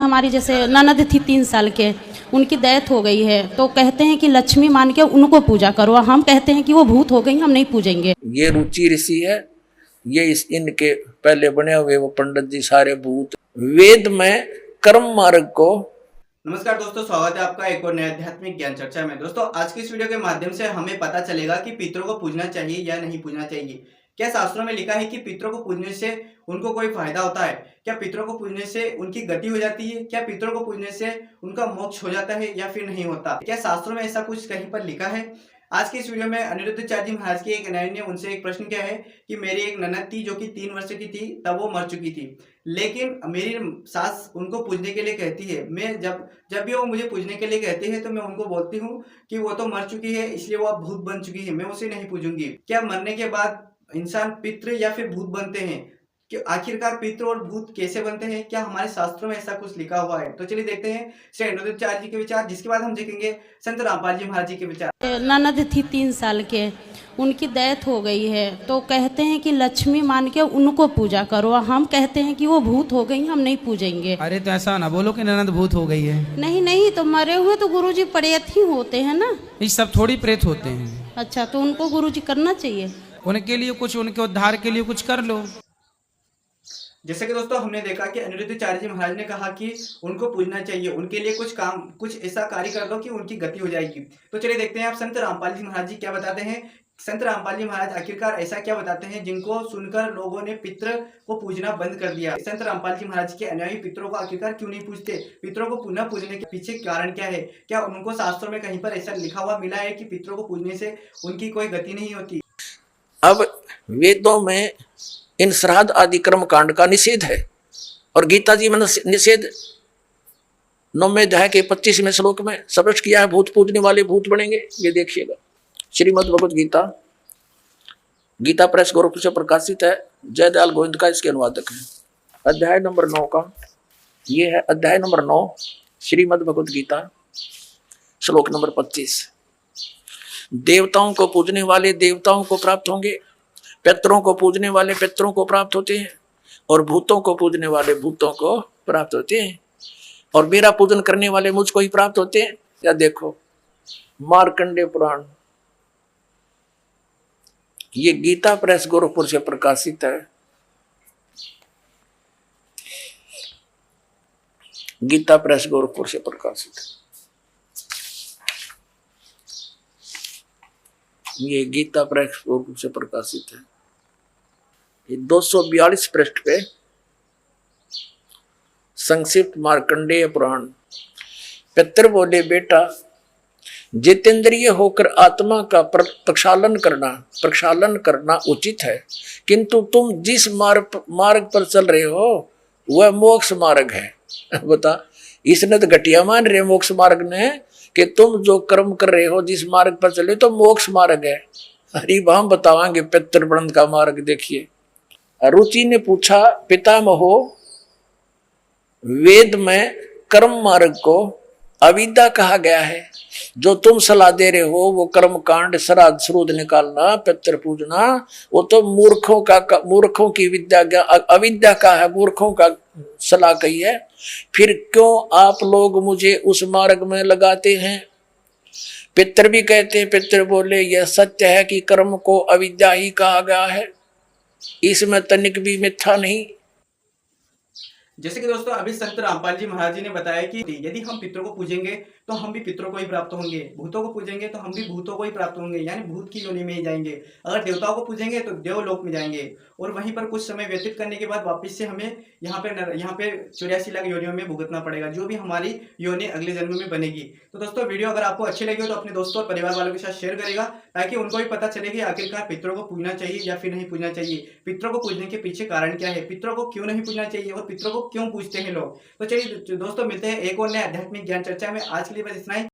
हमारी जैसे ननद थी 3 साल के, उनकी डेथ हो गई है, तो कहते हैं कि लक्ष्मी मान के उनको पूजा करो। हम कहते हैं कि वो भूत हो गई, हम नहीं पूजेंगे। ये रुचि ऋषि है, ये इनके पहले बने हुए वो पंडित जी सारे भूत वेद में कर्म मार्ग को। नमस्कार दोस्तों, स्वागत है आपका एक और नए आध्यात्मिक ज्ञान चर्चा में। दोस्तों, आज की इस वीडियो के माध्यम से हमें पता चलेगा कि पितरों को पूजना चाहिए या नहीं पूजना चाहिए। क्या शास्त्रों में लिखा है कि पितरों को पूजने से उनको कोई फायदा होता है? क्या पितरों को पूजने से उनकी गति हो जाती है? क्या पितरों को पूजने से उनका मोक्ष हो जाता है या फिर नहीं होता? क्या शास्त्रों में ऐसा कुछ कहीं पर लिखा है? आज की इस वीडियो में अनिरुद्धाचार्य जी महाराज की एक नयन ने उनसे एक प्रश्न किया है कि मेरी एक ननद थी जो कि 3 वर्ष की थी, तब वो मर चुकी थी, लेकिन मेरी सास उनको पूजने के लिए कहती है। मैं जब भी वो मुझे पूजने के लिए कहती है तो मैं उनको बोलती हूँ कि वो तो मर चुकी है, इसलिए वो अब भूत बन चुकी है, मैं उसे नहीं पूजूंगी। क्या मरने के बाद इंसान पितृ या फिर भूत बनते हैं? कि आखिरकार पितृ और भूत कैसे बनते हैं? क्या हमारे शास्त्रों में ऐसा कुछ लिखा हुआ है? तो चलिए देखते हैं श्री अनिरुद्धाचार्य जी के विचार, जिसके बाद हम देखेंगे संत रामपाल जी महाराज जी के विचार। ननद थी 3 साल के, उनकी डेथ हो गई है, तो कहते हैं कि लक्ष्मी मान के उनको पूजा करो। हम कहते हैं कि वो भूत हो गई, हम नहीं पूजेंगे। अरे तो ऐसा ना बोलो कि ननद भूत हो गई है। नहीं नहीं, तो मरे हुए तो गुरुजी प्रेत ही होते हैं ना। ये सब थोड़ी प्रेत होते हैं। अच्छा, तो उनको गुरुजी करना चाहिए। उनके लिए कुछ, उनके उद्धार के लिए कुछ कर लो। जैसे कि दोस्तों हमने देखा कि अनिरुद्धाचार्य जी महाराज ने कहा कि उनको पूजना चाहिए, उनके लिए कुछ काम, कुछ ऐसा कार्य कर दो कि उनकी गति हो जाएगी। तो चलिए देखते हैं आप संत रामपाल जी महाराज जी क्या बताते हैं। संत रामपाल जी महाराज आखिरकार ऐसा क्या बताते हैं जिनको सुनकर लोगों ने पितृ को पूजना बंद कर दिया। संत रामपाल जी महाराज के अनुयायी पितरों को आखिरकार क्यों नहीं पूजते? पितरों को पुनः पूजने के पीछे कारण क्या है? क्या उनको शास्त्रों में कहीं पर ऐसा लिखा हुआ मिला है कि पितरों को पूजने से उनकी कोई गति नहीं होती? अब वेदों में इन श्राद्ध आदि कर्म कांड का निषेध है और गीता जी में निषेध 9वें अध्याय के 25वें श्लोक में स्पष्ट किया है। भूत पूजने वाले भूत बनेंगे, ये देखिएगा। श्रीमद् भगवद गीता, गीता प्रेस गोरखपुर से प्रकाशित है। जयदयाल गोविंद का इसके अनुवादक है। अध्याय नंबर 9 का ये है, अध्याय नंबर 9 श्रीमद् भगवद गीता, श्लोक नंबर 25। देवताओं को पूजने वाले देवताओं को प्राप्त होंगे, पितरों को पूजने वाले पितरों को प्राप्त होते हैं, और भूतों को पूजने वाले भूतों को प्राप्त होते हैं, और मेरा पूजन करने वाले मुझको ही प्राप्त होते हैं। या देखो मार्कंडेय पुराण, ये गीता प्रेस गोरखपुर से प्रकाशित है। गीता प्रेस गोरखपुर से प्रकाशित है। ये गीता प्रेस गोरखपुर से प्रकाशित है। ये 242 पृष्ठ पे संक्षिप्त मार्कंडेय पुराण। पितर बोले, बेटा जितेंद्रिय होकर आत्मा का प्रक्षालन करना उचित है, किंतु तुम जिस मार्ग पर चल रहे हो वह मोक्ष मार्ग है। बता, इसने तो घटिया मान रहे मोक्ष मार्ग ने कि तुम जो कर्म कर रहे हो जिस मार्ग पर चले तो मोक्ष मार्ग है। हरि हम बतावांगे पितृवृंद का मार्ग। देखिए, रुचि ने पूछा, पितामहो वेद में कर्म मार्ग को अविद्या कहा गया है, जो तुम सलाह दे रहे हो वो कर्म कांड, श्राद्ध श्रूद्ध निकालना, पितृ पूजना, वो तो मूर्खों की विद्या, अविद्या का है, मूर्खों का सलाह कही है। फिर क्यों आप लोग मुझे उस मार्ग में लगाते हैं? पितृ भी कहते हैं। पितृ बोले, यह सत्य है कि कर्म को अविद्या ही कहा गया है, इसमें तनिक भी मिथ्या नहीं। जैसे कि दोस्तों अभी संत रामपाल जी महाराज जी ने बताया कि यदि हम पितरों को पूजेंगे तो हम भी पितरों को ही प्राप्त होंगे, भूतों को पूजेंगे तो हम भी भूतों को ही प्राप्त होंगे, यानी भूत की योनि में ही जाएंगे। अगर देवताओं को पूजेंगे तो देवलोक में जाएंगे, और वहीं पर कुछ समय व्यतीत करने के बाद वापस से हमें यहाँ पे 84 लाख योनियों में भुगतना पड़ेगा, जो भी हमारी योनि अगले जन्म में बनेगी। तो दोस्तों वीडियो अगर आपको अच्छी लगी हो तो अपने दोस्तों और परिवार वालों के साथ शेयर करेगा, ताकि उनको भी पता चले कि आखिरकार पितरों को पूजना चाहिए या फिर नहीं पूजना चाहिए, पितरों को पूजने के पीछे कारण क्या है, पितरों को क्यों नहीं पूजना चाहिए और पितरों को क्यों पूजते हैं लोग। तो चलिए दोस्तों, मिलते हैं एक और नए आध्यात्मिक ज्ञान चर्चा में। आज के लिए बस इतना ही।